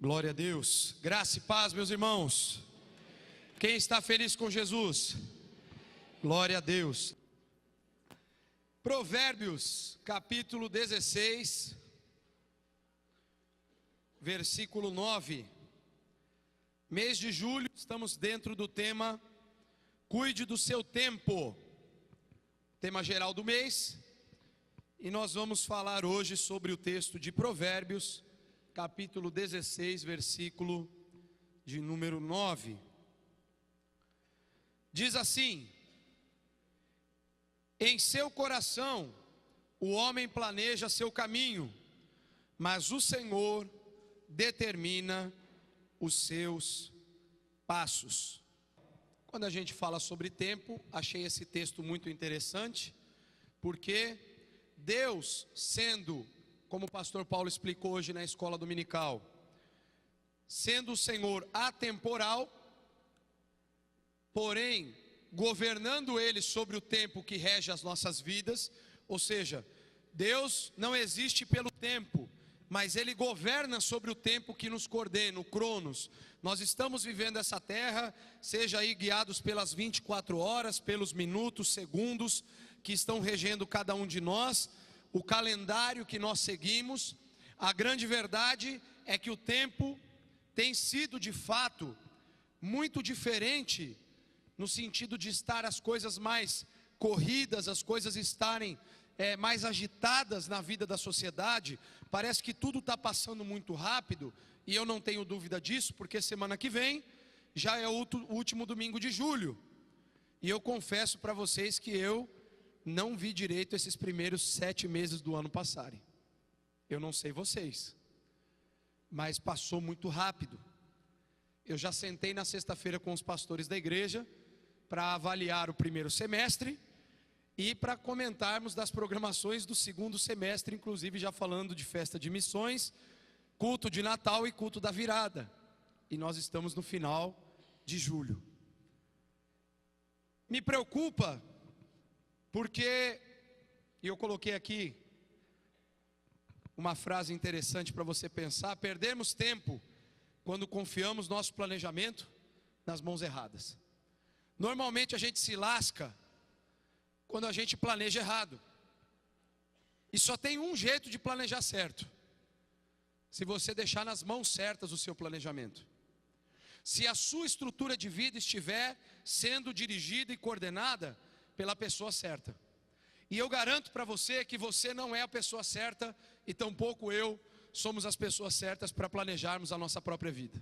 Glória a Deus. Graça e paz, meus irmãos. Quem está feliz com Jesus? Glória a Deus. Provérbios, capítulo 16, versículo 9. Mês de julho, estamos dentro do tema Cuide do seu tempo. Tema geral do mês. E nós vamos falar hoje sobre o texto de Provérbios, capítulo 16, versículo de número 9. Diz assim: em seu coração o homem planeja seu caminho, mas o Senhor determina os seus passos. Quando a gente fala sobre tempo, achei esse texto muito interessante, porque Deus, sendo, como o pastor Paulo explicou hoje na escola dominical, sendo o Senhor atemporal, porém, governando Ele sobre o tempo que rege as nossas vidas, ou seja, Deus não existe pelo tempo, mas Ele governa sobre o tempo que nos coordena, o Cronos. Nós estamos vivendo essa terra, seja aí guiados pelas 24 horas, pelos minutos, segundos, que estão regendo cada um de nós, o calendário que nós seguimos. A grande verdade é que o tempo tem sido de fato muito diferente, no sentido de estar as coisas mais corridas, as coisas estarem mais agitadas na vida da sociedade. Parece que tudo está passando muito rápido, e eu não tenho dúvida disso, porque semana que vem já é o último domingo de julho, e eu confesso para vocês que eu não vi direito esses primeiros 7 meses do ano passarem. Eu não sei vocês, mas passou muito rápido. Eu já sentei na sexta-feira com os pastores da igreja para avaliar o primeiro semestre e para comentarmos das programações do segundo semestre, inclusive já falando de festa de missões, culto de Natal e culto da virada. E nós estamos no final de julho. Me preocupa porque, e eu coloquei aqui uma frase interessante para você pensar: perdemos tempo quando confiamos nosso planejamento nas mãos erradas. Normalmente a gente se lasca quando a gente planeja errado. E só tem um jeito de planejar certo: se você deixar nas mãos certas o seu planejamento. Se a sua estrutura de vida estiver sendo dirigida e coordenada pela pessoa certa. E eu garanto para você que você não é a pessoa certa, e tampouco eu somos as pessoas certas para planejarmos a nossa própria vida.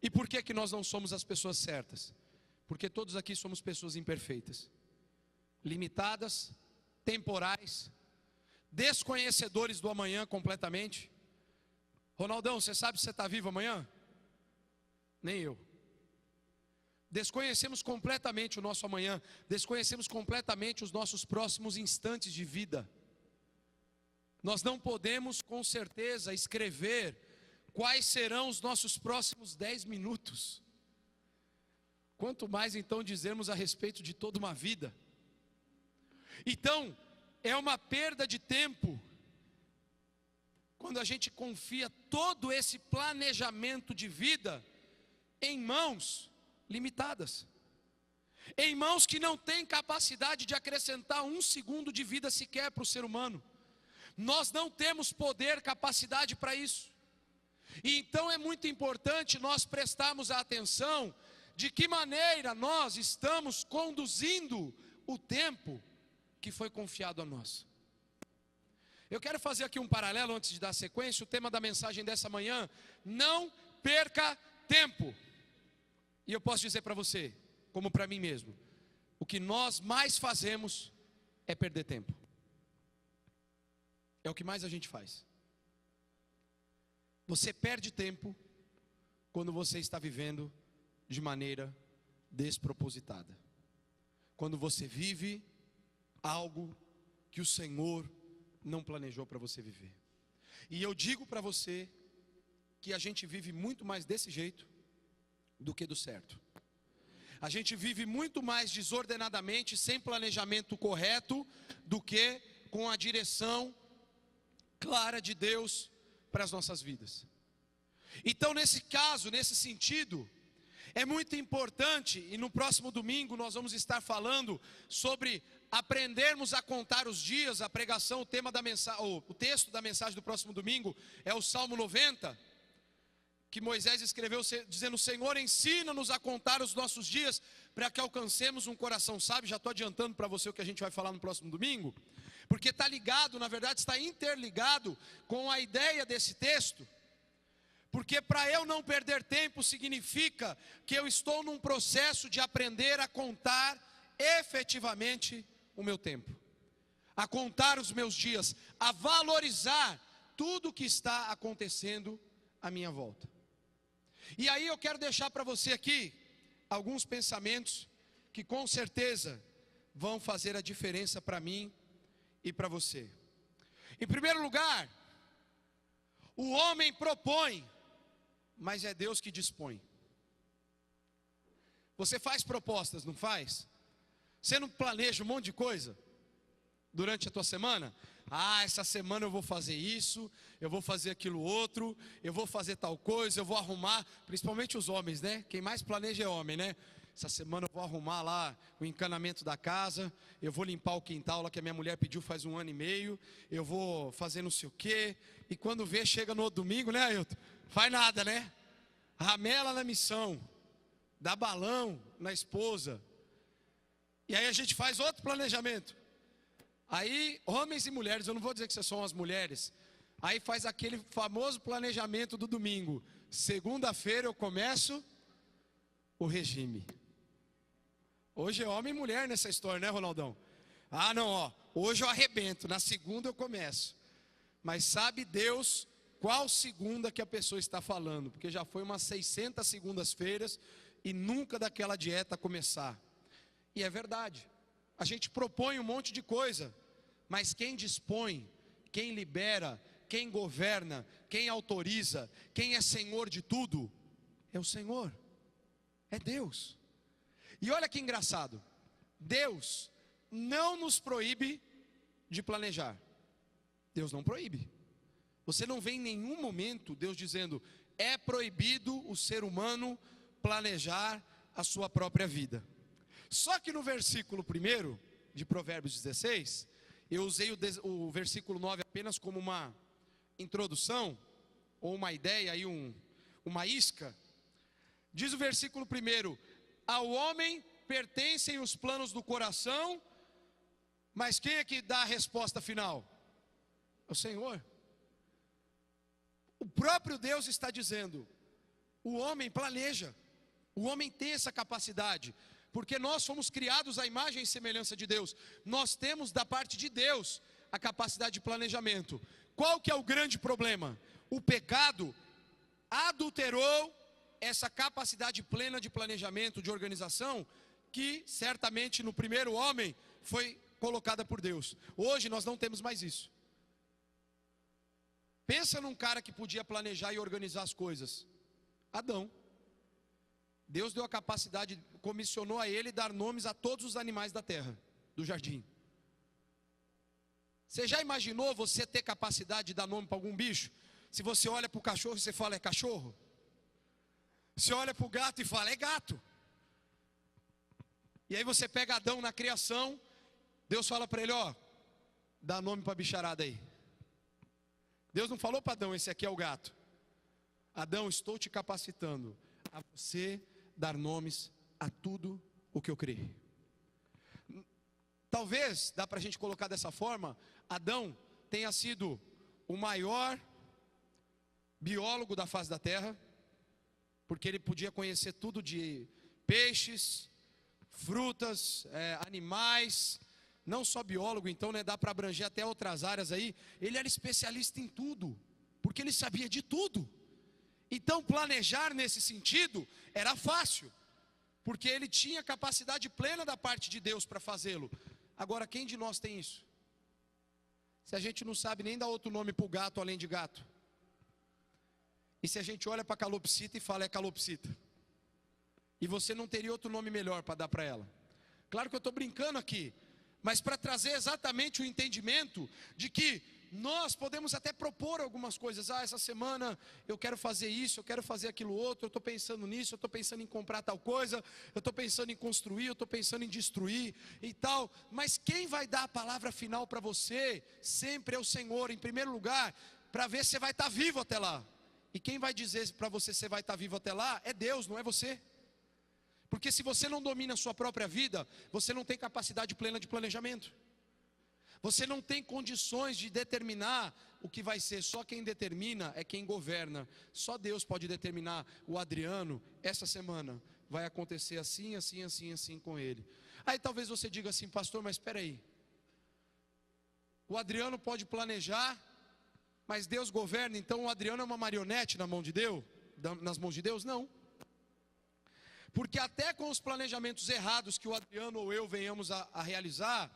E por que nós não somos as pessoas certas? Porque todos aqui somos pessoas imperfeitas, limitadas, temporais, desconhecedores do amanhã completamente. Ronaldão, você sabe se você está vivo amanhã? Nem eu. Desconhecemos completamente o nosso amanhã, desconhecemos completamente os nossos próximos instantes de vida. Nós não podemos com certeza escrever quais serão os nossos próximos 10 minutos. Quanto mais então dizermos a respeito de toda uma vida. Então, é uma perda de tempo quando a gente confia todo esse planejamento de vida em mãos limitadas, em mãos que não têm capacidade de acrescentar 1 segundo de vida sequer para o ser humano. Nós não temos poder, capacidade para isso. E então é muito importante nós prestarmos a atenção de que maneira nós estamos conduzindo o tempo que foi confiado a nós. Eu quero fazer aqui um paralelo antes de dar sequência. O tema da mensagem dessa manhã: não perca tempo. E eu posso dizer para você, como para mim mesmo, o que nós mais fazemos é perder tempo. É o que mais a gente faz. Você perde tempo quando você está vivendo de maneira despropositada. Quando você vive algo que o Senhor não planejou para você viver. E eu digo para você que a gente vive muito mais desse jeito do que do certo. A gente vive muito mais desordenadamente, sem planejamento correto, do que com a direção clara de Deus para as nossas vidas. Então, nesse caso, nesse sentido, é muito importante, e no próximo domingo nós vamos estar falando sobre aprendermos a contar os dias. A pregação, o tema da mensagem, o texto da mensagem do próximo domingo é o Salmo 90, que Moisés escreveu dizendo: Senhor, ensina-nos a contar os nossos dias, para que alcancemos um coração sábio. Já estou adiantando para você o que a gente vai falar no próximo domingo, porque está ligado, na verdade está interligado com a ideia desse texto. Porque para eu não perder tempo significa que eu estou num processo de aprender a contar efetivamente o meu tempo, a contar os meus dias, a valorizar tudo o que está acontecendo à minha volta. E aí eu quero deixar para você aqui alguns pensamentos que com certeza vão fazer a diferença para mim e para você. Em primeiro lugar, o homem propõe, mas é Deus que dispõe. Você faz propostas, não faz? Você não planeja um monte de coisa durante a tua semana? Essa semana eu vou fazer isso, eu vou fazer aquilo outro, eu vou fazer tal coisa, eu vou arrumar, principalmente os homens, né? Quem mais planeja é homem, né? Essa semana eu vou arrumar lá o encanamento da casa, eu vou limpar o quintal lá que a minha mulher pediu faz 1 ano e meio, eu vou fazer não sei o quê, e quando vê, chega no outro domingo, né, Ailton? Faz nada, né? Ramela na missão, dá balão na esposa, e aí a gente faz outro planejamento. Aí, homens e mulheres, eu não vou dizer que vocês são as mulheres, aí faz aquele famoso planejamento do domingo: segunda-feira eu começo o regime. Hoje é homem e mulher nessa história, né, Ronaldão? Não, hoje eu arrebento, na segunda eu começo. Mas sabe Deus qual segunda que a pessoa está falando? Porque já foi umas 600 segundas-feiras e nunca daquela dieta começar. E é verdade, a gente propõe um monte de coisa, mas quem dispõe, quem libera, quem governa, quem autoriza, quem é Senhor de tudo, é o Senhor, é Deus. E olha que engraçado, Deus não nos proíbe de planejar. Deus não proíbe. Você não vê em nenhum momento Deus dizendo: é proibido o ser humano planejar a sua própria vida. Só que no versículo 1 de Provérbios 16, eu usei o versículo 9 apenas como uma introdução, ou uma ideia, aí uma isca. Diz o versículo 1: ao homem pertencem os planos do coração, mas quem é que dá a resposta final? É o Senhor. O próprio Deus está dizendo: o homem planeja, o homem tem essa capacidade, porque nós fomos criados à imagem e semelhança de Deus. Nós temos da parte de Deus a capacidade de planejamento. Qual que é o grande problema? O pecado adulterou essa capacidade plena de planejamento, de organização, que certamente no primeiro homem foi colocada por Deus. Hoje nós não temos mais isso. Pensa num cara que podia planejar e organizar as coisas: Adão. Deus deu a capacidade, comissionou a ele dar nomes a todos os animais da terra, do jardim. Você já imaginou você ter capacidade de dar nome para algum bicho? Se você olha para o cachorro e você fala: é cachorro. Você olha para o gato e fala: é gato. E aí você pega Adão na criação, Deus fala para ele: dá nome para a bicharada aí. Deus não falou para Adão: esse aqui é o gato. Adão, estou te capacitando a você dar nomes a tudo o que eu criei. Talvez, dá para a gente colocar dessa forma, Adão tenha sido o maior biólogo da face da terra, porque ele podia conhecer tudo de peixes, frutas, animais. Não só biólogo, então, né, dá para abranger até outras áreas aí. Ele era especialista em tudo, porque ele sabia de tudo. Então planejar nesse sentido era fácil, porque ele tinha capacidade plena da parte de Deus para fazê-lo. Agora, quem de nós tem isso? Se a gente não sabe nem dar outro nome para o gato além de gato, e se a gente olha para a calopsita e fala: é calopsita, e você não teria outro nome melhor para dar para ela? Claro que eu estou brincando aqui, mas para trazer exatamente o entendimento de que nós podemos até propor algumas coisas. Essa semana eu quero fazer isso, eu quero fazer aquilo outro, eu estou pensando nisso, eu estou pensando em comprar tal coisa, eu estou pensando em construir, eu estou pensando em destruir e tal. Mas quem vai dar a palavra final para você sempre é o Senhor, em primeiro lugar, para ver se você vai estar vivo até lá. E quem vai dizer para você se você vai estar vivo até lá é Deus, não é você. Porque se você não domina a sua própria vida, você não tem capacidade plena de planejamento. Você não tem condições de determinar o que vai ser. Só quem determina é quem governa. Só Deus pode determinar. O Adriano, essa semana, vai acontecer assim, assim, assim, assim com ele. Aí talvez você diga assim, pastor, mas espera aí. O Adriano pode planejar, mas Deus governa, então o Adriano é uma marionete na mão de Deus? Nas mãos de Deus? Não. Porque até com os planejamentos errados que o Adriano ou eu venhamos a realizar,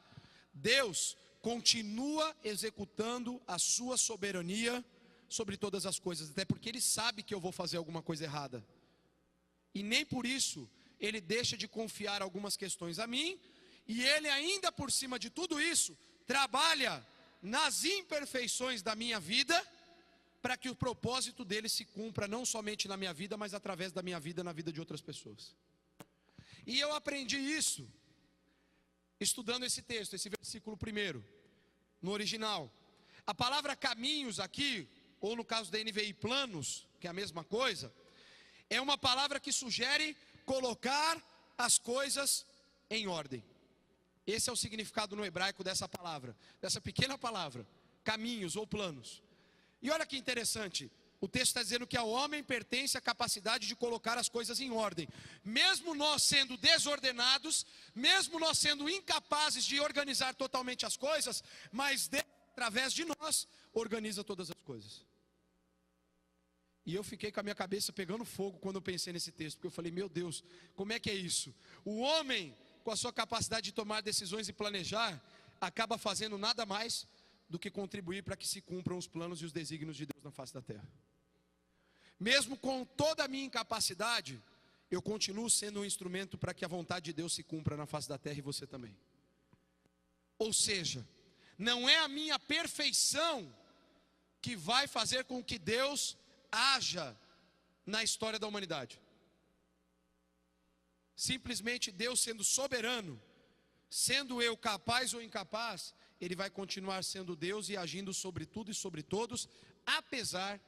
Deus continua executando a sua soberania sobre todas as coisas, até porque Ele sabe que eu vou fazer alguma coisa errada, e nem por isso Ele deixa de confiar algumas questões a mim, e Ele ainda por cima de tudo isso, trabalha nas imperfeições da minha vida, para que o propósito dele se cumpra não somente na minha vida, mas através da minha vida, na vida de outras pessoas. E eu aprendi isso estudando esse texto, esse versículo primeiro, no original. A palavra caminhos aqui, ou no caso da NVI planos, que é a mesma coisa, é uma palavra que sugere colocar as coisas em ordem. Esse é o significado no hebraico dessa palavra, dessa pequena palavra, caminhos ou planos. E olha que interessante, o texto está dizendo que ao homem pertence a capacidade de colocar as coisas em ordem. Mesmo nós sendo desordenados, mesmo nós sendo incapazes de organizar totalmente as coisas, mas Deus, através de nós, organiza todas as coisas. E eu fiquei com a minha cabeça pegando fogo quando eu pensei nesse texto, porque eu falei, meu Deus, como é que é isso? O homem, com a sua capacidade de tomar decisões e planejar, acaba fazendo nada mais do que contribuir para que se cumpram os planos e os desígnios de Deus na face da terra. Mesmo com toda a minha incapacidade, eu continuo sendo um instrumento para que a vontade de Deus se cumpra na face da terra e você também. Ou seja, não é a minha perfeição que vai fazer com que Deus haja na história da humanidade. Simplesmente Deus sendo soberano, sendo eu capaz ou incapaz, Ele vai continuar sendo Deus e agindo sobre tudo e sobre todos, apesar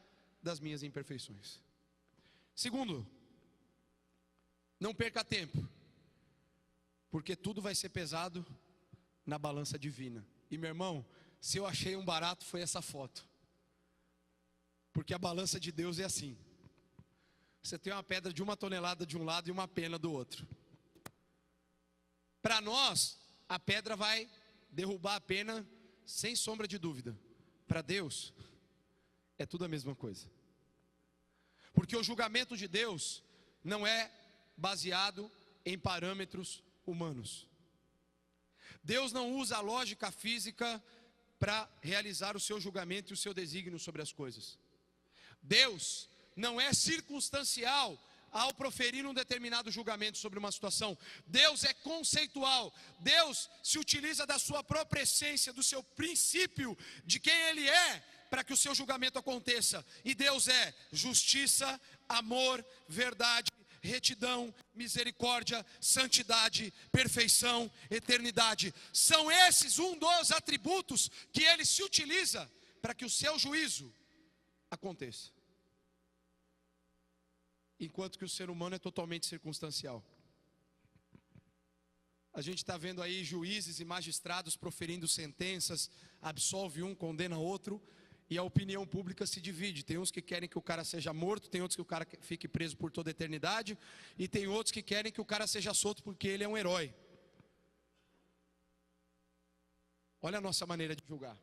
das minhas imperfeições. Segundo, não perca tempo, porque tudo vai ser pesado na balança divina. E meu irmão, se eu achei um barato foi essa foto, porque a balança de Deus é assim. Você tem uma pedra de 1 tonelada de um lado e uma pena do outro. Para nós, a pedra vai derrubar a pena sem sombra de dúvida. Para Deus, é tudo a mesma coisa. Porque o julgamento de Deus não é baseado em parâmetros humanos. Deus não usa a lógica física para realizar o seu julgamento e o seu desígnio sobre as coisas. Deus não é circunstancial ao proferir um determinado julgamento sobre uma situação. Deus é conceitual. Deus se utiliza da sua própria essência, do seu princípio, de quem Ele é, para que o seu julgamento aconteça. E Deus é justiça, amor, verdade, retidão, misericórdia, santidade, perfeição, eternidade. São esses um dos atributos que Ele se utiliza para que o seu juízo aconteça. Enquanto que o ser humano é totalmente circunstancial. A gente está vendo aí juízes e magistrados proferindo sentenças, absolve um, condena outro, e a opinião pública se divide. Tem uns que querem que o cara seja morto, tem outros que o cara fique preso por toda a eternidade, e tem outros que querem que o cara seja solto porque ele é um herói. Olha a nossa maneira de julgar.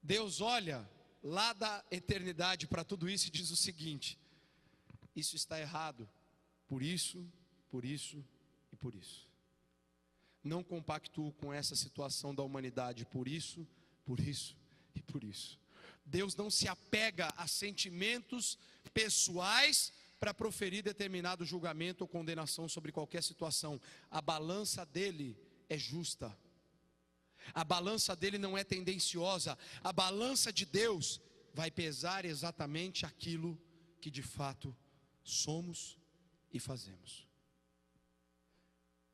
Deus olha lá da eternidade para tudo isso e diz o seguinte: isso está errado, por isso e por isso. Não compactuo com essa situação da humanidade, por isso e por isso. Deus não se apega a sentimentos pessoais para proferir determinado julgamento ou condenação sobre qualquer situação. A balança dele é justa. A balança dele não é tendenciosa. A balança de Deus vai pesar exatamente aquilo que de fato somos e fazemos.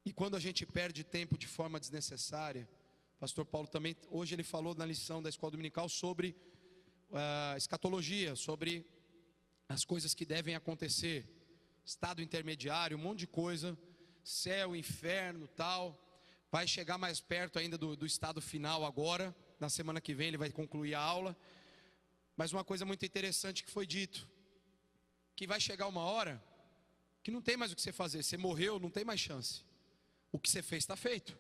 E quando a gente perde tempo de forma desnecessária, pastor Paulo também, hoje ele falou na lição da escola dominical sobre escatologia, sobre as coisas que devem acontecer, estado intermediário, um monte de coisa, céu, inferno, tal. Vai chegar mais perto ainda do estado final agora, na semana que vem ele vai concluir a aula. Mas uma coisa muito interessante que foi dito, que vai chegar uma hora que não tem mais o que você fazer, você morreu, não tem mais chance. O que você fez está feito.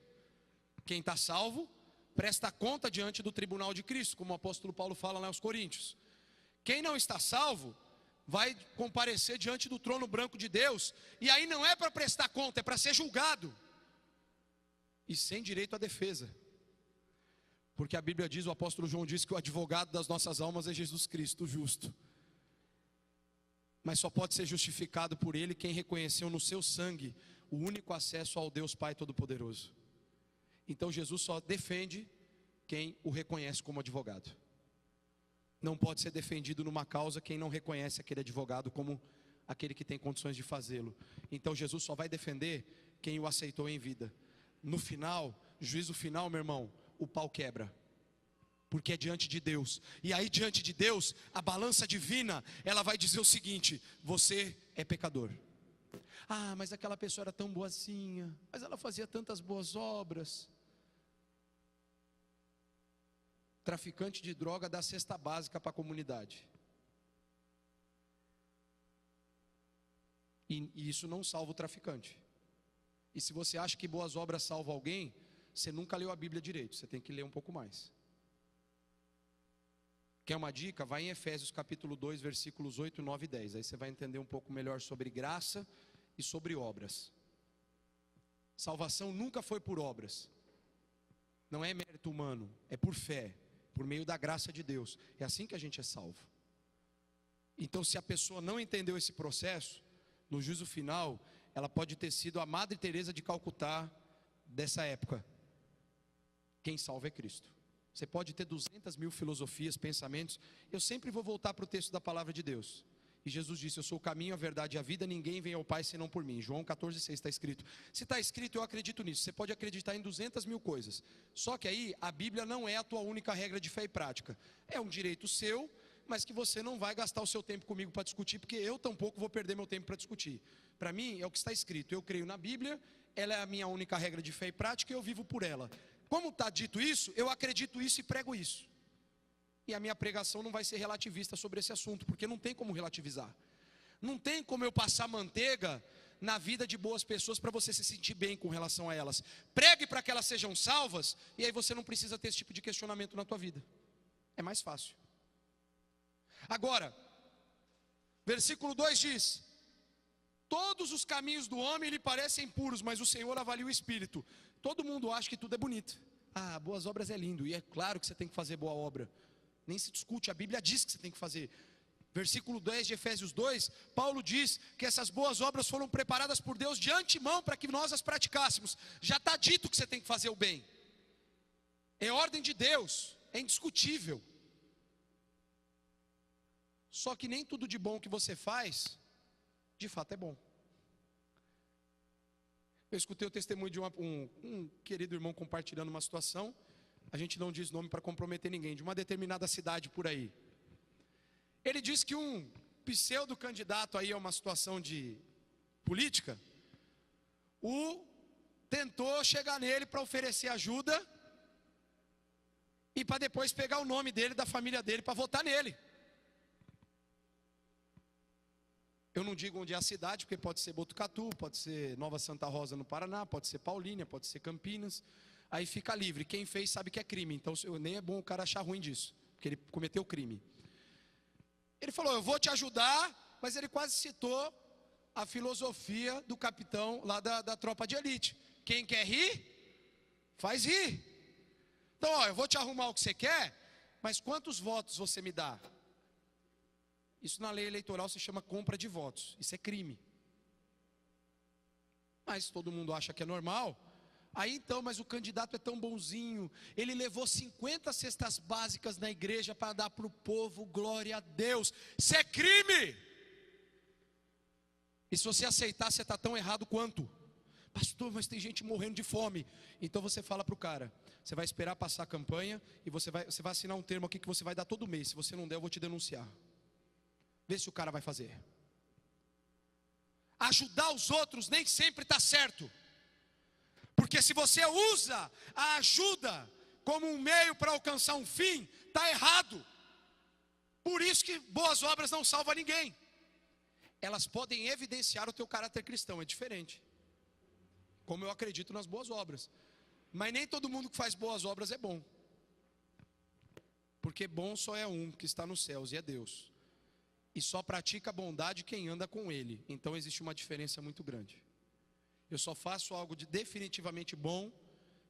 Quem está salvo, presta conta diante do tribunal de Cristo, como o apóstolo Paulo fala lá aos Coríntios. Quem não está salvo, vai comparecer diante do trono branco de Deus, e aí não é para prestar conta, é para ser julgado, e sem direito à defesa, porque a Bíblia diz, o apóstolo João diz que o advogado das nossas almas é Jesus Cristo, o justo. Mas só pode ser justificado por ele quem reconheceu no seu sangue o único acesso ao Deus Pai Todo-Poderoso. Então Jesus só defende quem o reconhece como advogado. Não pode ser defendido numa causa quem não reconhece aquele advogado como aquele que tem condições de fazê-lo. Então Jesus só vai defender quem o aceitou em vida. No final, juízo final, meu irmão, o pau quebra, porque é diante de Deus. E aí diante de Deus, a balança divina, ela vai dizer o seguinte: você é pecador. Ah, mas aquela pessoa era tão boazinha, mas ela fazia tantas boas obras. Traficante de droga dá cesta básica para a comunidade, e isso não salva o traficante. E se você acha que boas obras salvam alguém, você nunca leu a Bíblia direito, você tem que ler um pouco mais. Quer uma dica? Vai em Efésios capítulo 2, versículos 8, 9 e 10. Aí você vai entender um pouco melhor sobre graça e sobre obras. Salvação nunca foi por obras. Não é mérito humano, é por fé, por meio da graça de Deus. É assim que a gente é salvo. Então, se a pessoa não entendeu esse processo, no juízo final, ela pode ter sido a Madre Teresa de Calcutá dessa época. Quem salva é Cristo. Você pode ter 200 mil filosofias, pensamentos. Eu sempre vou voltar para o texto da palavra de Deus. E Jesus disse: eu sou o caminho, a verdade e a vida, ninguém vem ao Pai senão por mim. João 14,6 está escrito. Se está escrito, eu acredito nisso. Você pode acreditar em 200 mil coisas. Só que aí, a Bíblia não é a tua única regra de fé e prática. É um direito seu, mas que você não vai gastar o seu tempo comigo para discutir, porque eu tampouco vou perder meu tempo para discutir. Para mim, é o que está escrito. Eu creio na Bíblia, ela é a minha única regra de fé e prática, e eu vivo por ela. Como está dito isso, eu acredito isso e prego isso. E a minha pregação não vai ser relativista sobre esse assunto, porque não tem como relativizar. Não tem como eu passar manteiga na vida de boas pessoas para você se sentir bem com relação a elas. Pregue para que elas sejam salvas, e aí você não precisa ter esse tipo de questionamento na tua vida. É mais fácil. Agora, versículo 2 diz: todos os caminhos do homem lhe parecem puros, mas o Senhor avalia o espírito. Todo mundo acha que tudo é bonito. Ah, boas obras é lindo, e é claro que você tem que fazer boa obra. Nem se discute, a Bíblia diz que você tem que fazer. Versículo 10 de Efésios 2, Paulo diz que essas boas obras foram preparadas por Deus de antemão para que nós as praticássemos. Já está dito que você tem que fazer o bem. É ordem de Deus, é indiscutível. Só que nem tudo de bom que você faz, de fato é bom. Eu escutei o testemunho de um querido irmão compartilhando uma situação. A gente não diz nome para comprometer ninguém, de uma determinada cidade por aí. Ele disse que um pseudo candidato aí a uma situação de política, tentou chegar nele para oferecer ajuda e para depois pegar o nome dele, da família dele, para votar nele. Eu não digo onde é a cidade, porque pode ser Botucatu, pode ser Nova Santa Rosa no Paraná, pode ser Paulínia, pode ser Campinas. Aí fica livre, quem fez sabe que é crime, então nem é bom o cara achar ruim disso, porque ele cometeu crime. Ele falou: eu vou te ajudar, mas ele quase citou a filosofia do capitão lá da tropa de elite: quem quer rir, faz rir. Então, eu vou te arrumar o que você quer, mas quantos votos você me dá? Isso na lei eleitoral se chama compra de votos, isso é crime. Mas todo mundo acha que é normal. Aí então, mas o candidato é tão bonzinho, ele levou 50 cestas básicas na igreja para dar para o povo, glória a Deus. Isso é crime. E se você aceitar, você está tão errado quanto. Pastor, mas tem gente morrendo de fome. Então você fala para o cara, você vai esperar passar a campanha e você vai assinar um termo aqui que você vai dar todo mês. Se você não der, eu vou te denunciar. Vê se o cara vai fazer. Ajudar os outros nem sempre está certo. Porque se você usa a ajuda como um meio para alcançar um fim, está errado. Por isso que boas obras não salvam ninguém. Elas podem evidenciar o teu caráter cristão, é diferente. Como eu acredito nas boas obras. Mas nem todo mundo que faz boas obras é bom. Porque bom só é um, que está nos céus, e é Deus. E só pratica a bondade quem anda com Ele. Então existe uma diferença muito grande. Eu só faço algo de definitivamente bom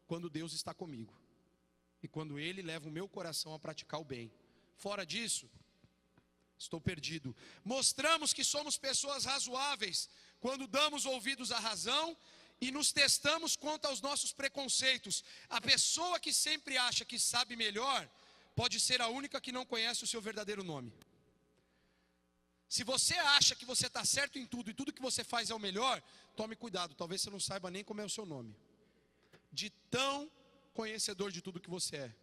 quando Deus está comigo. E quando Ele leva o meu coração a praticar o bem. Fora disso, estou perdido. Mostramos que somos pessoas razoáveis quando damos ouvidos à razão e nos testamos quanto aos nossos preconceitos. A pessoa que sempre acha que sabe melhor pode ser a única que não conhece o seu verdadeiro nome. Se você acha que você está certo em tudo e tudo que você faz é o melhor, tome cuidado, talvez você não saiba nem como é o seu nome. De tão conhecedor de tudo que você é.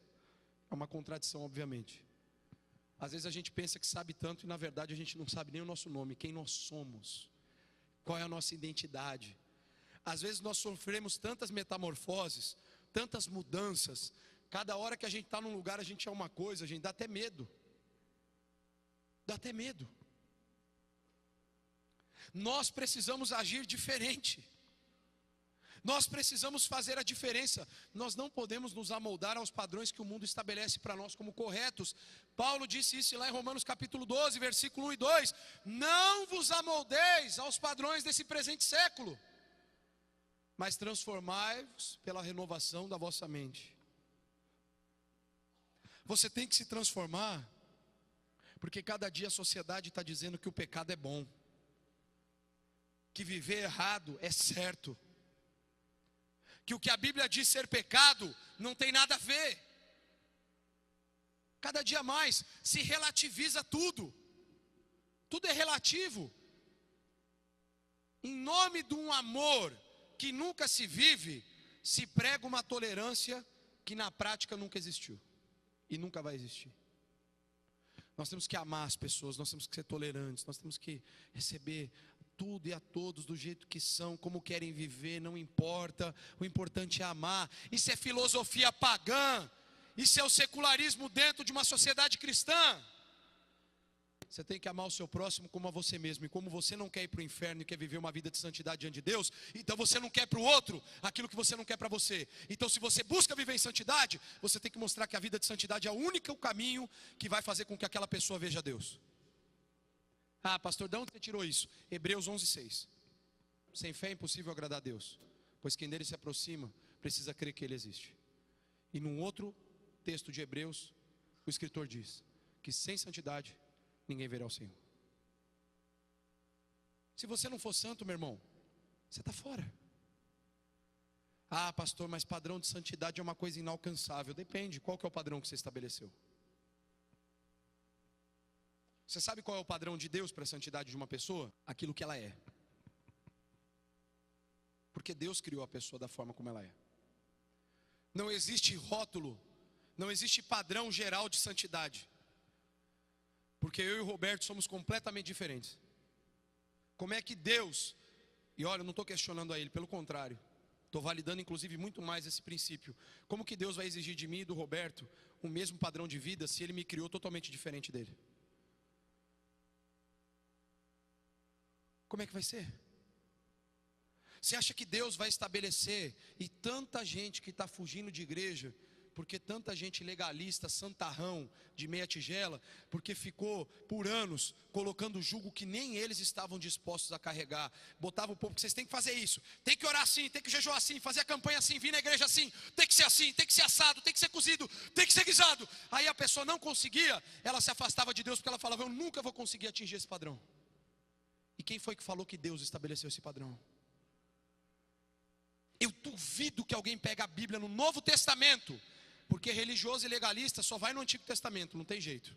É uma contradição, obviamente. Às vezes a gente pensa que sabe tanto e na verdade a gente não sabe nem o nosso nome, quem nós somos, qual é a nossa identidade. Às vezes nós sofremos tantas metamorfoses, tantas mudanças. Cada hora que a gente está num lugar a gente é uma coisa, a gente dá até medo. Dá até medo. Nós precisamos agir diferente. Nós precisamos fazer a diferença. Nós não podemos nos amoldar aos padrões que o mundo estabelece para nós como corretos. Paulo disse isso lá em Romanos capítulo 12, versículo 1 e 2. Não vos amoldeis aos padrões desse presente século, mas transformai-vos pela renovação da vossa mente. Você tem que se transformar, porque cada dia a sociedade está dizendo que o pecado é bom, que viver errado é certo, que o que a Bíblia diz ser pecado não tem nada a ver. Cada dia mais se relativiza tudo. Tudo é relativo. Em nome de um amor que nunca se vive, se prega uma tolerância que na prática nunca existiu e nunca vai existir. Nós temos que amar as pessoas, nós temos que ser tolerantes, nós temos que receber tudo e a todos do jeito que são, como querem viver, não importa. O importante é amar. Isso é filosofia pagã. Isso é o secularismo dentro de uma sociedade cristã. Você tem que amar o seu próximo como a você mesmo. E como você não quer ir para o inferno e quer viver uma vida de santidade diante de Deus, então você não quer para o outro aquilo que você não quer para você. Então se você busca viver em santidade, você tem que mostrar que a vida de santidade é o único caminho que vai fazer com que aquela pessoa veja Deus. Ah, pastor, de onde você tirou isso? Hebreus 11:6. Sem fé é impossível agradar a Deus, pois quem dele se aproxima precisa crer que ele existe. E num outro texto de Hebreus, o escritor diz que sem santidade ninguém verá o Senhor. Se você não for santo, meu irmão, você está fora. Ah, pastor, mas padrão de santidade é uma coisa inalcançável. Depende, qual que é o padrão que você estabeleceu? Você sabe qual é o padrão de Deus para a santidade de uma pessoa? Aquilo que ela é. Porque Deus criou a pessoa da forma como ela é. Não existe rótulo, não existe padrão geral de santidade. Porque eu e o Roberto somos completamente diferentes. Como é que Deus, e olha, eu não estou questionando a ele, pelo contrário, estou validando inclusive muito mais esse princípio. Como que Deus vai exigir de mim e do Roberto o mesmo padrão de vida se ele me criou totalmente diferente dele? Como é que vai ser? Você acha que Deus vai estabelecer, e tanta gente que está fugindo de igreja, porque tanta gente legalista, santarrão, de meia tigela, porque ficou por anos colocando jugo que nem eles estavam dispostos a carregar. Botava o povo que vocês têm que fazer isso, tem que orar assim, tem que jejuar assim, fazer a campanha assim, vir na igreja assim, tem que ser assim, tem que ser assado, tem que ser cozido, tem que ser guisado. Aí a pessoa não conseguia, ela se afastava de Deus, porque ela falava, eu nunca vou conseguir atingir esse padrão. E quem foi que falou que Deus estabeleceu esse padrão? Eu duvido que alguém pegue a Bíblia no Novo Testamento, porque religioso e legalista só vai no Antigo Testamento, não tem jeito.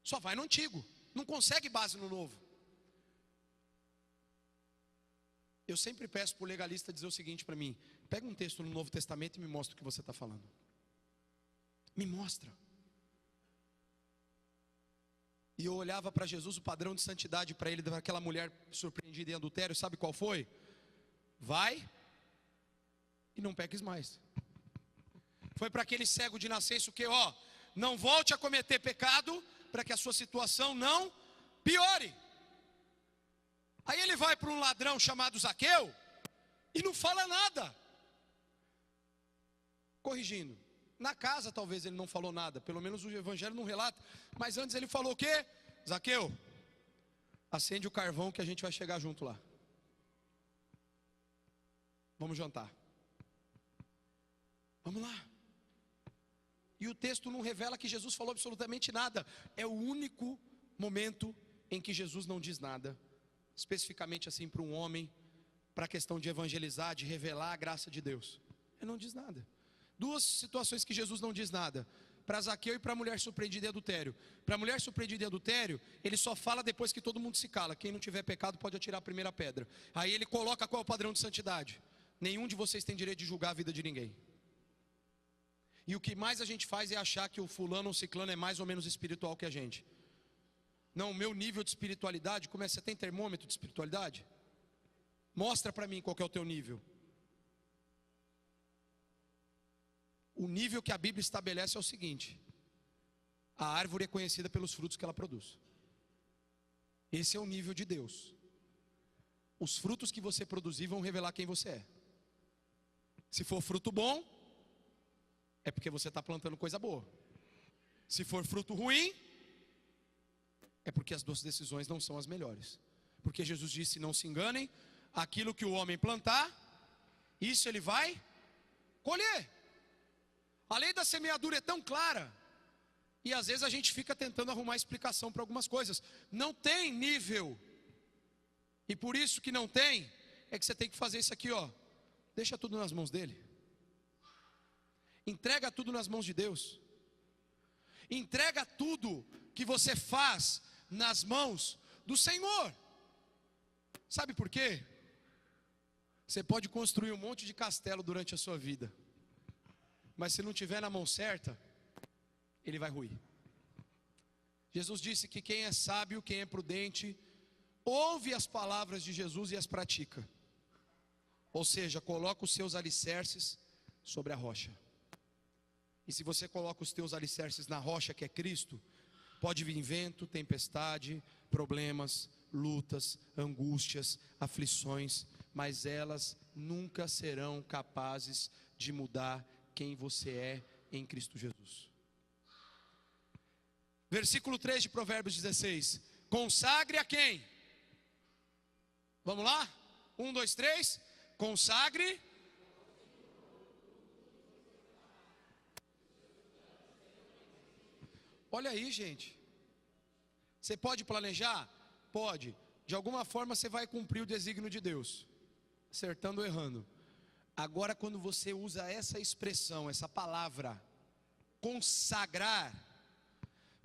Só vai no Antigo, não consegue base no Novo. Eu sempre peço para o legalista dizer o seguinte para mim: pega um texto no Novo Testamento e me mostra o que você está falando. Me mostra. E eu olhava para Jesus, o padrão de santidade para ele, daquela mulher surpreendida em adultério, sabe qual foi? Vai e não peques mais. Foi para aquele cego de nascença o que? Não volte a cometer pecado, para que a sua situação não piore. Aí ele vai para um ladrão chamado Zaqueu e não fala nada. Corrigindo, na casa talvez ele não falou nada, pelo menos o evangelho não relata, mas antes ele falou o quê? Zaqueu, acende o carvão que a gente vai chegar junto lá. Vamos jantar. Vamos lá. E o texto não revela que Jesus falou absolutamente nada. É o único momento em que Jesus não diz nada, especificamente assim para um homem, para a questão de evangelizar, de revelar a graça de Deus. Ele não diz nada. Duas situações que Jesus não diz nada: para Zaqueu e para a mulher surpreendida em adultério. Para a mulher surpreendida em adultério, ele só fala depois que todo mundo se cala. Quem não tiver pecado pode atirar a primeira pedra. Aí ele coloca qual é o padrão de santidade: nenhum de vocês tem direito de julgar a vida de ninguém. E o que mais a gente faz é achar que o fulano ou ciclano é mais ou menos espiritual que a gente. Não, o meu nível de espiritualidade, como é? Você tem termômetro de espiritualidade? Mostra para mim qual que é o teu nível. O nível que a Bíblia estabelece é o seguinte: a árvore é conhecida pelos frutos que ela produz. Esse é o nível de Deus. Os frutos que você produzir vão revelar quem você é. Se for fruto bom, é porque você está plantando coisa boa. Se for fruto ruim, é porque as duas decisões não são as melhores. Porque Jesus disse: não se enganem, aquilo que o homem plantar, isso ele vai colher. A lei da semeadura é tão clara, e às vezes a gente fica tentando arrumar explicação para algumas coisas. Não tem nível, e por isso que não tem, é que você tem que fazer isso aqui, deixa tudo nas mãos dele. Entrega tudo nas mãos de Deus. Entrega tudo que você faz nas mãos do Senhor. Sabe por quê? Você pode construir um monte de castelo durante a sua vida, mas se não tiver na mão certa, ele vai ruir. Jesus disse que quem é sábio, quem é prudente, ouve as palavras de Jesus e as pratica. Ou seja, coloca os seus alicerces sobre a rocha. E se você coloca os teus alicerces na rocha, que é Cristo, pode vir vento, tempestade, problemas, lutas, angústias, aflições, mas elas nunca serão capazes de mudar quem você é em Cristo Jesus. Versículo 3 de Provérbios 16: consagre a quem? Vamos lá? 1, 2, 3. Consagre. Olha aí, gente. Você pode planejar? Pode. De alguma forma você vai cumprir o desígnio de Deus, acertando ou errando. Agora, quando você usa essa expressão, essa palavra, consagrar.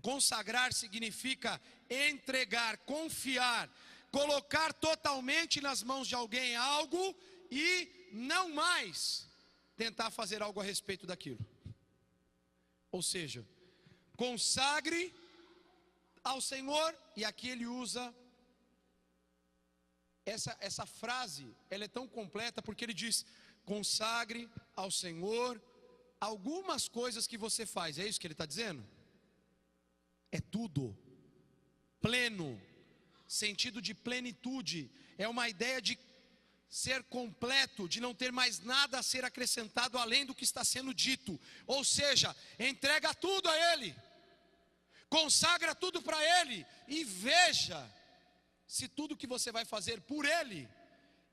Consagrar significa entregar, confiar, colocar totalmente nas mãos de alguém algo e não mais tentar fazer algo a respeito daquilo. Ou seja, consagre ao Senhor, e aqui ele usa essa frase, ela é tão completa porque ele diz: consagre ao Senhor algumas coisas que você faz. É isso que ele está dizendo? É tudo, pleno, sentido de plenitude, é uma ideia de ser completo, de não ter mais nada a ser acrescentado além do que está sendo dito. Ou seja, entrega tudo a Ele, consagra tudo para Ele, e veja se tudo que você vai fazer por Ele,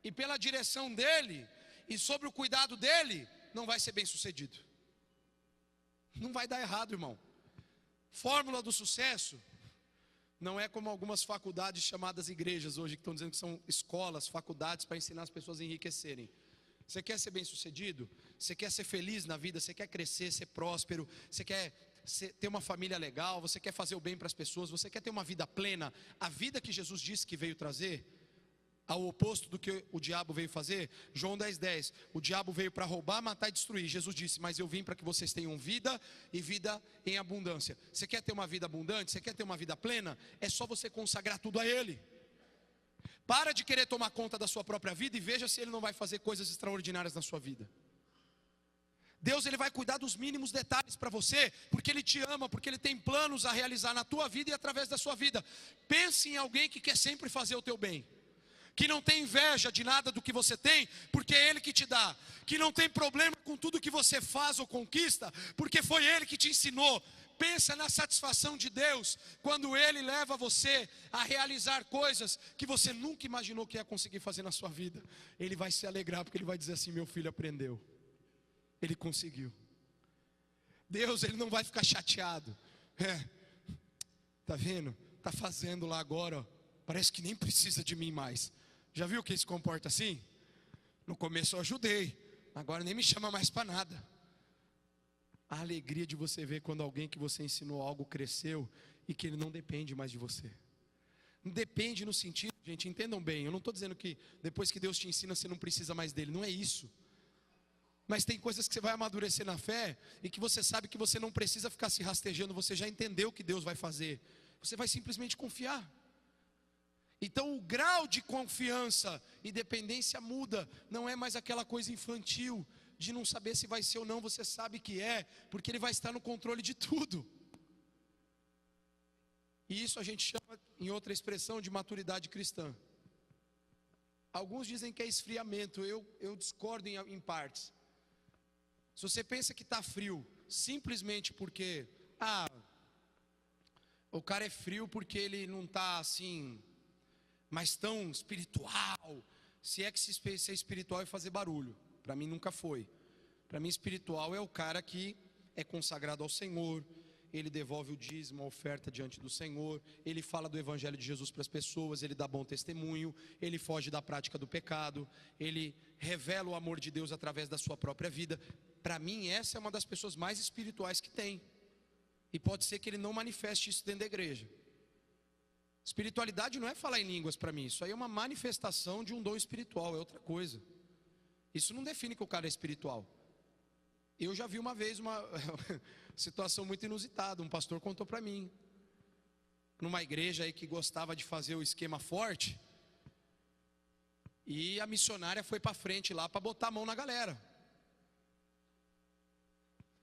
e pela direção dEle, e sobre o cuidado dEle, não vai ser bem sucedido. Não vai dar errado, irmão. Fórmula do sucesso: não é como algumas faculdades chamadas igrejas hoje, que estão dizendo que são escolas, faculdades para ensinar as pessoas a enriquecerem. Você quer ser bem sucedido? Você quer ser feliz na vida? Você quer crescer, ser próspero? Você quer ter uma família legal? Você quer fazer o bem para as pessoas? Você quer ter uma vida plena? A vida que Jesus disse que veio trazer, ao oposto do que o diabo veio fazer. João 10:10, o diabo veio para roubar, matar e destruir. Jesus disse, mas eu vim para que vocês tenham vida e vida em abundância. Você quer ter uma vida abundante? Você quer ter uma vida plena? É só você consagrar tudo a Ele. Para de querer tomar conta da sua própria vida e veja se Ele não vai fazer coisas extraordinárias na sua vida. Deus, Ele vai cuidar dos mínimos detalhes para você, porque Ele te ama, porque Ele tem planos a realizar na tua vida e através da sua vida. Pense em alguém que quer sempre fazer o teu bem, que não tem inveja de nada do que você tem, porque é Ele que te dá, que não tem problema com tudo que você faz ou conquista, porque foi Ele que te ensinou. Pensa na satisfação de Deus, quando Ele leva você a realizar coisas que você nunca imaginou que ia conseguir fazer na sua vida. Ele vai se alegrar, porque Ele vai dizer assim, meu filho aprendeu, ele conseguiu. Deus, Ele não vai ficar chateado. Tá vendo? Tá fazendo lá agora, ó. Parece que nem precisa de mim mais. Já viu quem se comporta assim? No começo eu ajudei, agora nem me chama mais para nada. A alegria de você ver quando alguém que você ensinou algo cresceu e que ele não depende mais de você. Não depende no sentido, gente, entendam bem, eu não estou dizendo que depois que Deus te ensina você não precisa mais dele, não é isso. Mas tem coisas que você vai amadurecer na fé e que você sabe que você não precisa ficar se rastejando, você já entendeu o que Deus vai fazer. Você vai simplesmente confiar. Então o grau de confiança e dependência muda, não é mais aquela coisa infantil de não saber se vai ser ou não, você sabe que é, porque Ele vai estar no controle de tudo. E isso a gente chama, em outra expressão, de maturidade cristã. Alguns dizem que é esfriamento, eu discordo em partes. Se você pensa que está frio, simplesmente porque, o cara é frio porque ele não está assim, mas tão espiritual. Se é que ser espiritual é fazer barulho. Para mim nunca foi. Para mim espiritual é o cara que é consagrado ao Senhor, ele devolve o dízimo, a oferta diante do Senhor, ele fala do evangelho de Jesus para as pessoas, ele dá bom testemunho, ele foge da prática do pecado, ele revela o amor de Deus através da sua própria vida. Para mim essa é uma das pessoas mais espirituais que tem. E pode ser que ele não manifeste isso dentro da igreja. Espiritualidade não é falar em línguas para mim, isso aí é uma manifestação de um dom espiritual, é outra coisa. Isso não define que o cara é espiritual. Eu já vi uma vez uma situação muito inusitada. Um pastor contou para mim, numa igreja aí que gostava de fazer o esquema forte, e a missionária foi para frente lá para botar a mão na galera.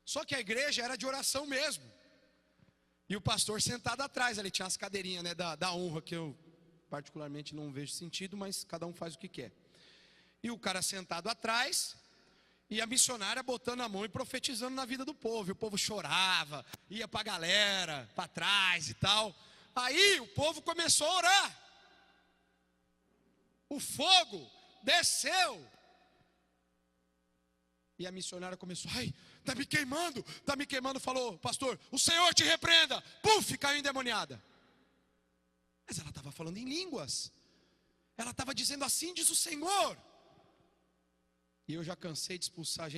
Só que a igreja era de oração mesmo, e o pastor sentado atrás, ele tinha as cadeirinhas, né, da honra, que eu particularmente não vejo sentido, mas cada um faz o que quer. E o cara sentado atrás, e a missionária botando a mão e profetizando na vida do povo. E o povo chorava, ia para a galera, para trás e tal. Aí o povo começou a orar. O fogo desceu. E a missionária começou, está me queimando, está me queimando. Falou, pastor, o Senhor te repreenda. Puf, caiu endemoniada. Mas ela estava falando em línguas. Ela estava dizendo, assim diz o Senhor. E eu já cansei de expulsar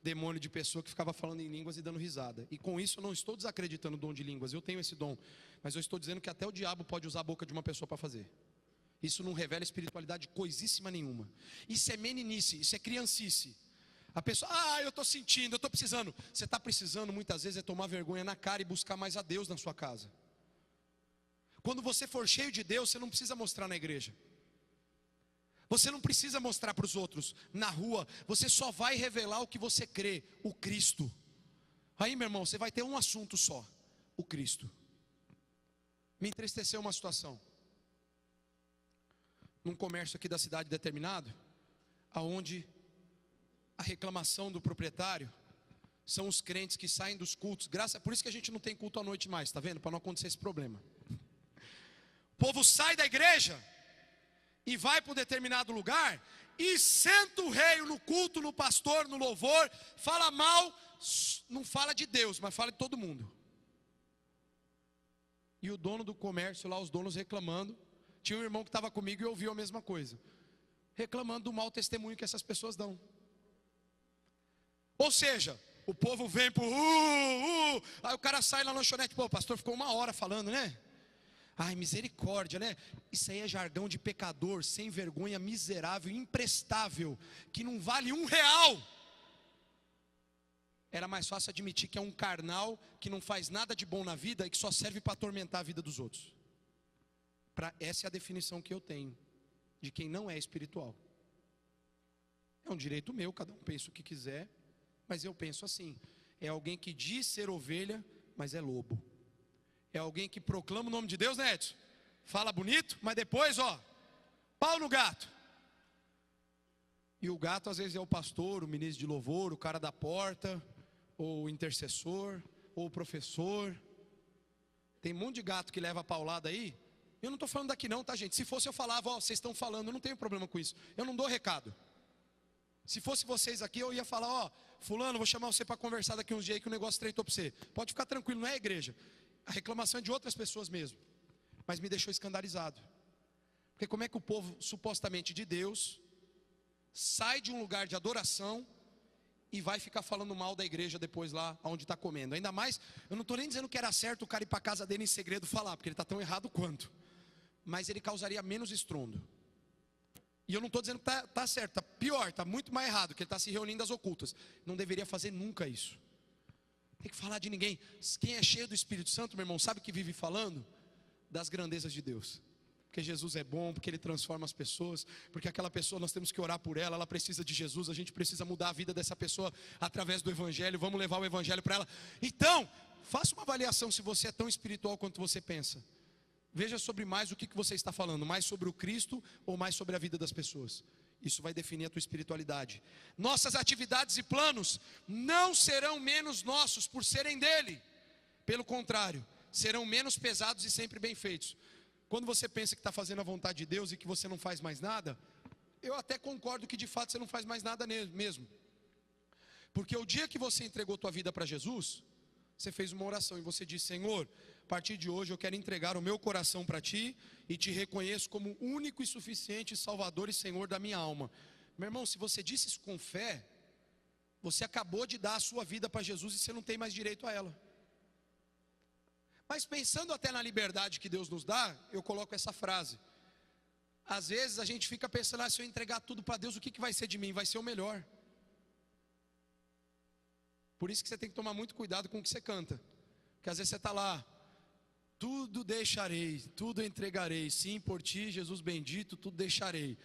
demônio de pessoa que ficava falando em línguas e dando risada. E com isso eu não estou desacreditando o dom de línguas, eu tenho esse dom. Mas eu estou dizendo que até o diabo pode usar a boca de uma pessoa para fazer. Isso não revela espiritualidade coisíssima nenhuma. Isso é meninice, isso é criancice. A pessoa, eu estou sentindo, eu estou precisando. Você está precisando muitas vezes é tomar vergonha na cara e buscar mais a Deus na sua casa. Quando você for cheio de Deus, você não precisa mostrar na igreja. Você não precisa mostrar para os outros na rua. Você só vai revelar o que você crê, o Cristo. Aí, meu irmão, você vai ter um assunto só, o Cristo. Me entristeceu uma situação. Num comércio aqui da cidade determinado, aonde a reclamação do proprietário são os crentes que saem dos cultos. Por isso que a gente não tem culto à noite mais, tá vendo? Para não acontecer esse problema. O povo sai da igreja e vai para um determinado lugar e senta o rei no culto, no pastor, no louvor, fala mal, não fala de Deus, mas fala de todo mundo. E o dono do comércio lá, os donos reclamando. Tinha um irmão que estava comigo e ouviu a mesma coisa, reclamando do mau testemunho que essas pessoas dão. Ou seja, o povo vem pro aí o cara sai na lanchonete, pô, o pastor ficou 1 hora falando, né? Ai, misericórdia, né? Isso aí é jargão de pecador, sem vergonha, miserável, imprestável, que não vale R$1. Era mais fácil admitir que é um carnal, que não faz nada de bom na vida e que só serve para atormentar a vida dos outros. Essa é a definição que eu tenho de quem não é espiritual. É um direito meu, cada um pensa o que quiser, mas eu penso assim: é alguém que diz ser ovelha, mas é lobo. É alguém que proclama o nome de Deus, né, Edson? Fala bonito, mas depois, pau no gato. E o gato às vezes é o pastor, o ministro de louvor, o cara da porta, ou o intercessor, ou o professor. Tem um monte de gato que leva a paulada aí. Eu não estou falando daqui não, tá, gente? Se fosse eu falava, vocês estão falando, eu não tenho problema com isso. Eu não dou recado. Se fosse vocês aqui, eu ia falar, fulano, vou chamar você para conversar daqui uns dias aí que o negócio estreitou para você. Pode ficar tranquilo, não é a igreja. A reclamação é de outras pessoas mesmo. Mas me deixou escandalizado. Porque como é que o povo, supostamente de Deus, sai de um lugar de adoração e vai ficar falando mal da igreja depois lá onde está comendo? Ainda mais, eu não estou nem dizendo que era certo o cara ir para a casa dele em segredo falar, porque ele está tão errado quanto. Mas ele causaria menos estrondo. E eu não estou dizendo que está certo, está pior, está muito mais errado, que ele está se reunindo às ocultas. Não deveria fazer nunca isso. Tem que falar de ninguém. Quem é cheio do Espírito Santo, meu irmão, sabe que vive falando das grandezas de Deus. Porque Jesus é bom, porque Ele transforma as pessoas, porque aquela pessoa nós temos que orar por ela, ela precisa de Jesus, a gente precisa mudar a vida dessa pessoa através do Evangelho, vamos levar o Evangelho para ela. Então, faça uma avaliação se você é tão espiritual quanto você pensa. Veja sobre mais o que você está falando, mais sobre o Cristo ou mais sobre a vida das pessoas. Isso vai definir a tua espiritualidade. Nossas atividades e planos não serão menos nossos por serem dele. Pelo contrário, serão menos pesados e sempre bem feitos. Quando você pensa que está fazendo a vontade de Deus e que você não faz mais nada, eu até concordo que de fato você não faz mais nada mesmo. Porque o dia que você entregou tua vida para Jesus, você fez uma oração e você disse: Senhor, a partir de hoje eu quero entregar o meu coração para Ti e Te reconheço como único e suficiente Salvador e Senhor da minha alma. Meu irmão, se você disse isso com fé, você acabou de dar a sua vida para Jesus e você não tem mais direito a ela. Mas pensando até na liberdade que Deus nos dá, eu coloco essa frase. Às vezes a gente fica pensando: se eu entregar tudo para Deus, o que vai ser de mim? Vai ser o melhor. Por isso que você tem que tomar muito cuidado com o que você canta. Porque às vezes você está lá: tudo deixarei, tudo entregarei, sim, por Ti, Jesus bendito, tudo deixarei.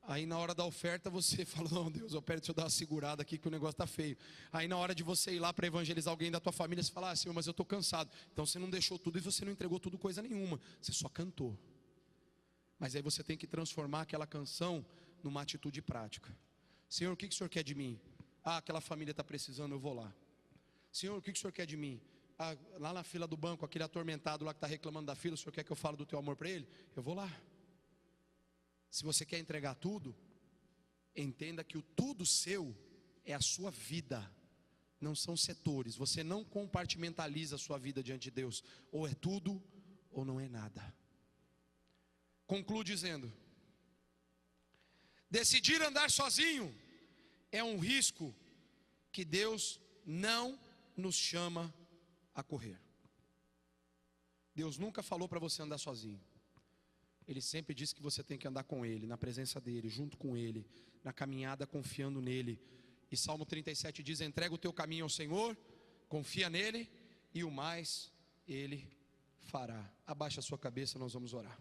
Aí na hora da oferta você fala: não, Deus, deixa eu dar uma segurada aqui que o negócio está feio. Aí na hora de você ir lá para evangelizar alguém da tua família, você fala: Senhor, mas eu estou cansado. Então você não deixou tudo e você não entregou tudo coisa nenhuma, você só cantou. Mas aí você tem que transformar aquela canção numa atitude prática. Senhor, o que o Senhor quer de mim? Aquela família está precisando, eu vou lá. Senhor, o que o Senhor quer de mim? Lá na fila do banco, aquele atormentado lá que está reclamando da fila, o Senhor quer que eu fale do teu amor para ele? Eu vou lá. Se você quer entregar tudo, entenda que o tudo seu é a sua vida, não são setores. Você não compartimentaliza a sua vida diante de Deus. Ou é tudo ou não é nada. Concluo dizendo: decidir andar sozinho é um risco que Deus não nos chama a correr. Deus nunca falou para você andar sozinho. Ele sempre disse que você tem que andar com Ele, na presença dEle, junto com Ele, na caminhada confiando nele. E Salmo 37 diz: entrega o teu caminho ao Senhor, confia nele e o mais Ele fará. Abaixa a sua cabeça, nós vamos orar.